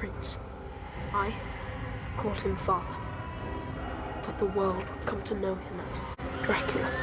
prince. I called him father, but the world would come to know him as Dracula.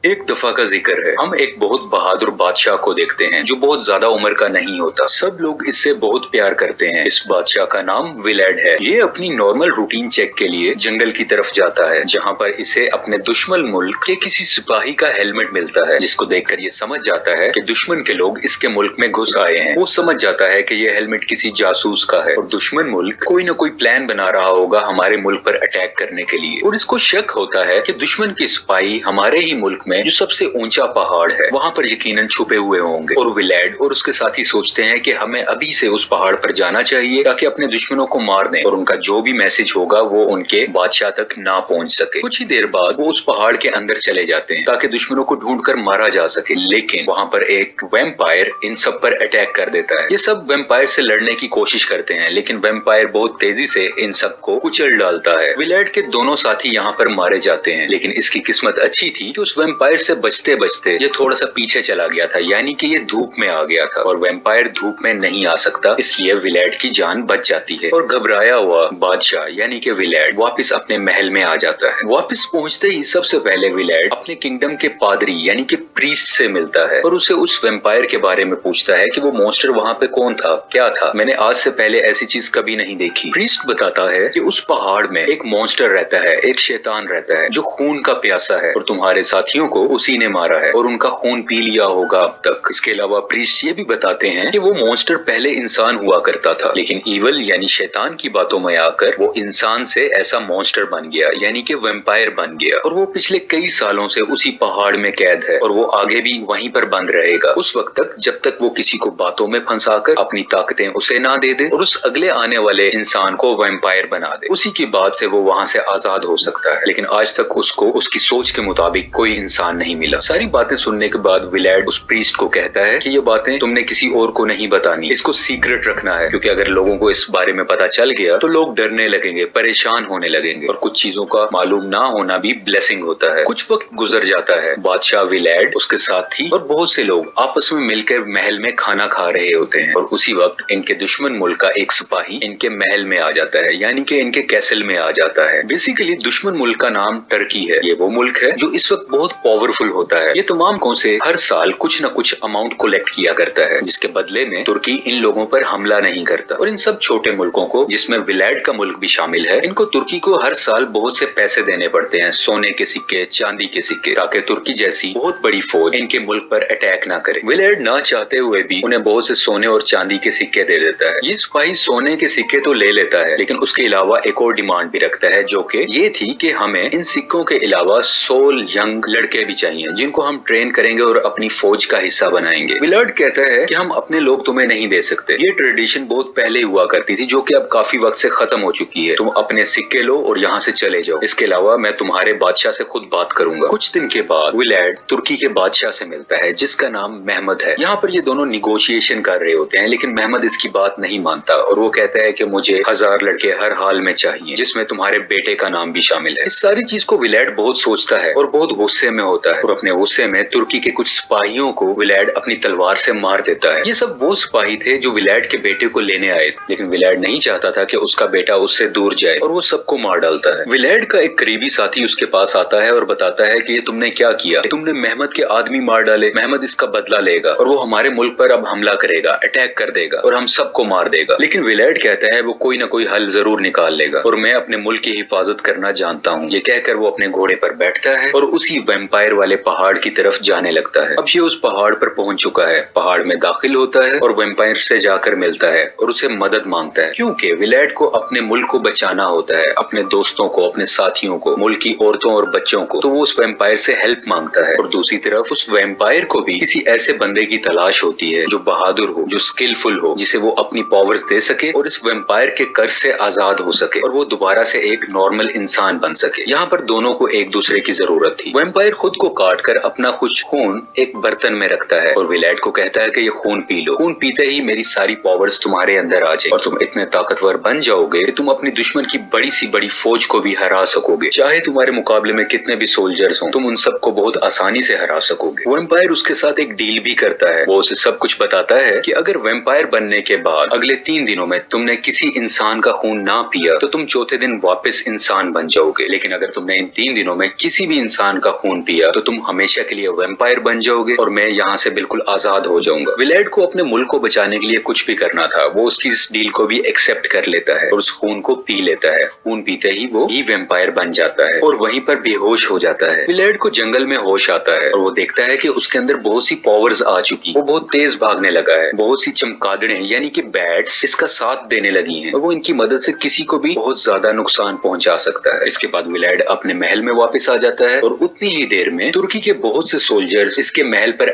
एक दफा का जिक्र है, हम एक बहुत बहादुर बादशाह को देखते हैं जो बहुत ज्यादा उम्र का नहीं होता। सब लोग इससे बहुत प्यार करते हैं। इस बादशाह का नाम विलेड है। ये अपनी नॉर्मल रूटीन चेक के लिए जंगल की तरफ जाता है, जहाँ पर इसे अपने दुश्मन मुल्क के किसी सिपाही का हेलमेट मिलता है, जिसको देखकर ये समझ जाता है कि दुश्मन के लोग इसके मुल्क में घुस आए हैं। वो समझ जाता है कि ये हेलमेट किसी जासूस का है और दुश्मन मुल्क कोई न कोई प्लान बना रहा होगा हमारे मुल्क पर अटैक करने के लिए। और इसको शक होता है कि दुश्मन के सिपाही हमारे ही मुल्क में जो सबसे ऊंचा पहाड़ है वहाँ पर यकीनन छुपे हुए होंगे। और विलेड और उसके साथी सोचते हैं कि हमें अभी से उस पहाड़ पर जाना चाहिए ताकि अपने दुश्मनों को मार दें और उनका जो भी मैसेज होगा वो उनके बादशाह तक ना पहुंच सके। कुछ ही देर बाद वो उस पहाड़ के अंदर चले जाते हैं ताकि दुश्मनों को ढूंढकर मारा जा सके, लेकिन वहाँ पर एक वैम्पायर इन सब पर अटैक कर देता है। ये सब वैम्पायर से लड़ने की कोशिश करते हैं, लेकिन वैम्पायर बहुत तेजी से इन सबको कुचल डालता है। विलेड के दोनों साथी यहाँ पर मारे जाते हैं, लेकिन इसकी किस्मत अच्छी थी कि उस वैम्पायर से बचते बचते ये थोड़ा सा पीछे चला गया था, यानी कि ये धूप में आ गया था और वैम्पायर धूप में नहीं आ सकता, इसलिए विलेड की जान बच जाती है। और घबराया हुआ बादशाह यानी कि विलेड वापस अपने महल में आ जाता है। वापस पहुंचते ही सबसे पहले विलेड अपने किंगडम के पादरी यानी कि प्रीस्ट से मिलता है और उसे उस वैम्पायर के बारे में पूछता है कि वो मॉन्स्टर वहाँ पे कौन था, क्या था, मैंने आज से पहले ऐसी चीज कभी नहीं देखी। प्रीस्ट बताता है कि उस पहाड़ में एक मॉन्स्टर रहता है, एक शैतान रहता है जो खून का प्यासा है और तुम्हारे साथियों को उसी ने मारा है और उनका खून पी लिया होगा अब तक। इसके अलावा प्रीस्ट ये भी बताते हैं कि वो मॉन्स्टर पहले इंसान हुआ करता था, लेकिन ईवल यानी शैतान की बातों में आकर वो इंसान से ऐसा मॉन्स्टर बन गया यानी कि वैम्पायर बन गया और वो पिछले कई सालों से उसी पहाड़ में कैद है और वो आगे भी वहीं पर बंद रहेगा उस वक्त तक जब तक वो किसी को बातों में फंसाकर अपनी ताकतें उसे ना दे दे और उस अगले आने वाले इंसान को वैम्पायर बना दे। उसी के बाद से वो वहाँ से आजाद हो सकता है, लेकिन आज तक उसको उसकी सोच के मुताबिक कोई इंसान नहीं मिला। सारी बातें सुनने के बाद विलेड उस प्रीस्ट को कहता है कि ये बातें तुमने किसी और को नहीं बतानी, इसको सीक्रेट रखना है, क्योंकि अगर लोगों को इस बारे में पता चल गया तो लोग डरने लगेंगे, परेशान होने लगेंगे और कुछ चीजों का मालूम ना होना भी ब्लेसिंग होता है। कुछ वक्त गुजर जाता है, बादशाह विलेड, उसके साथी और बहुत से लोग आपस में मिलकर महल में खाना खा रहे होते हैं और उसी वक्त इनके दुश्मन मुल्क का एक सिपाही इनके महल में आ जाता है यानी कि इनके कैसल में आ जाता है। बेसिकली दुश्मन मुल्क का नाम टर्की है। ये वो मुल्क है जो इस वक्त बहुत पावरफुल होता है। ये तमाम मुल्कों से हर साल कुछ न कुछ अमाउंट कलेक्ट किया करता है, जिसके बदले में तुर्की इन लोगों पर हमला नहीं करता। और इन सब छोटे मुल्कों को, जिसमें विलेड का मुल्क भी शामिल है, इनको तुर्की को हर साल बहुत से पैसे देने पड़ते हैं, सोने के सिक्के, चांदी के सिक्के, ताकि तुर्की जैसी बहुत बड़ी फौज इनके मुल्क पर अटैक ना करे। विलेड ना चाहते हुए भी उन्हें बहुत से सोने और चांदी के सिक्के दे देता है। ये सिपाही सोने के सिक्के तो ले लेता है, लेकिन उसके अलावा एक और डिमांड भी रखता है, जो कि ये थी कि हमें इन सिक्कों के अलावा 16 यंग लड़के भी चाहिए जिनको हम ट्रेन करेंगे और अपनी फौज का हिस्सा बनाएंगे। विलेड कहता है कि हम अपने लोग तुम्हें नहीं दे सकते। ये ट्रेडिशन बहुत पहले हुआ करती थी, जो कि अब काफी वक्त से खत्म हो चुकी है। तुम अपने सिक्के लो और यहाँ से चले जाओ। इसके अलावा मैं तुम्हारे बादशाह से खुद बात करूंगा। कुछ दिन के बाद विलेड तुर्की के बादशाह से मिलता है, जिसका नाम महमद है। यहाँ पर ये दोनों निगोशिएशन कर रहे होते हैं, लेकिन महमद इसकी बात नहीं मानता और वो कहता है कि मुझे 1000 लड़के हर हाल में चाहिए, जिसमें तुम्हारे बेटे का नाम भी शामिल है। इस सारी चीज को विलेड बहुत सोचता है और बहुत गुस्से में होता है और अपने गुस्से में तुर्की के कुछ सिपाहियों को विलेड अपनी तलवार से मार देता है। ये सब वो सिपाही थे जो विलेड के बेटे को लेने आए थे, लेकिन विलेड नहीं चाहता था कि उसका बेटा उससे दूर जाए और वो सबको मार डालता है। विलेड का एक करीबी साथी उसके पास आता है और बताता है कि ये तुमने क्या किया, तुमने महमद के आदमी मार डाले, महमद इसका बदला लेगा और वो हमारे मुल्क पर अब हमला करेगा, अटैक कर देगा और हम सबको मार देगा। लेकिन विलेड कहता है वो कोई ना कोई हल जरूर निकाल लेगा और मैं अपने मुल्क की हिफाजत करना जानता हूँ। ये कहकर वो अपने घोड़े पर बैठता है और उसी वैम्पायर वाले पहाड़ की तरफ जाने लगता है। अब ये उस पहाड़ पर पहुंच चुका है, पहाड़ में दाखिल होता है और वैम्पायर से जाकर मिलता है और उसे मदद मांगता है, क्योंकि विलेड को अपने मुल्क को बचाना होता है, अपने दोस्तों को, अपने साथियों को, मुल्क की औरतों और बच्चों को। तो वो उस वैम्पायर से हेल्प मांगता है और दूसरी तरफ उस वैम्पायर को भी किसी ऐसे बंदे की तलाश होती है जो बहादुर हो, जो स्किलफुल हो, जिसे वो अपनी पावर्स दे सके और इस वैम्पायर के कर्ज से आजाद हो सके और वो दोबारा से एक नॉर्मल इंसान बन सके। यहाँ पर दोनों को एक दूसरे की जरूरत थी। वैम्पायर खुद खुद को काट कर अपना कुछ खून एक बर्तन में रखता है और विलैड को कहता है कि ये खून पी लो। खून पीते ही मेरी सारी पावर्स तुम्हारे अंदर आ जाए और तुम इतने ताकतवर बन जाओगे कि तुम अपनी दुश्मन की बड़ी सी बड़ी फौज को भी हरा सकोगे। चाहे तुम्हारे मुकाबले में कितने भी सोल्जर्स हों, तुम उन सबको बहुत आसानी से हरा सकोगे। वेम्पायर उसके साथ एक डील भी करता है। वो उसे सब कुछ बताता है कि अगर वेम्पायर बनने के बाद अगले 3 दिनों में तुमने किसी इंसान का खून ना पिया तो तुम चौथे दिन वापस इंसान बन जाओगे, लेकिन अगर तुमने इन 3 दिनों में किसी भी इंसान का खून पिया तो तुम हमेशा के लिए वेम्पायर बन जाओगे और मैं यहाँ से बिल्कुल आजाद हो जाऊंगा। विलैड को अपने मुल्क को बचाने के लिए कुछ भी करना था। वो उसकी इस डील को भी एक्सेप्ट कर लेता है और उस खून को पी लेता है। खून पीते ही वो ही वेम्पायर बन जाता है और वहीं पर बेहोश हो जाता है। विलैड को जंगल में होश आता है और वो देखता है कि उसके अंदर बहुत सी पावर्स आ चुकी। वो बहुत तेज भागने लगा है। बहुत सी चमगादड़ें यानी कि बैट्स इसका साथ देने लगी हैं और वो इनकी मदद से किसी को भी बहुत ज्यादा नुकसान पहुंचा सकता है। इसके बाद विलैड अपने महल में वापस आ जाता है और उतनी ही देर में तुर्की के बहुत से सोल्जर्स इसके महल पर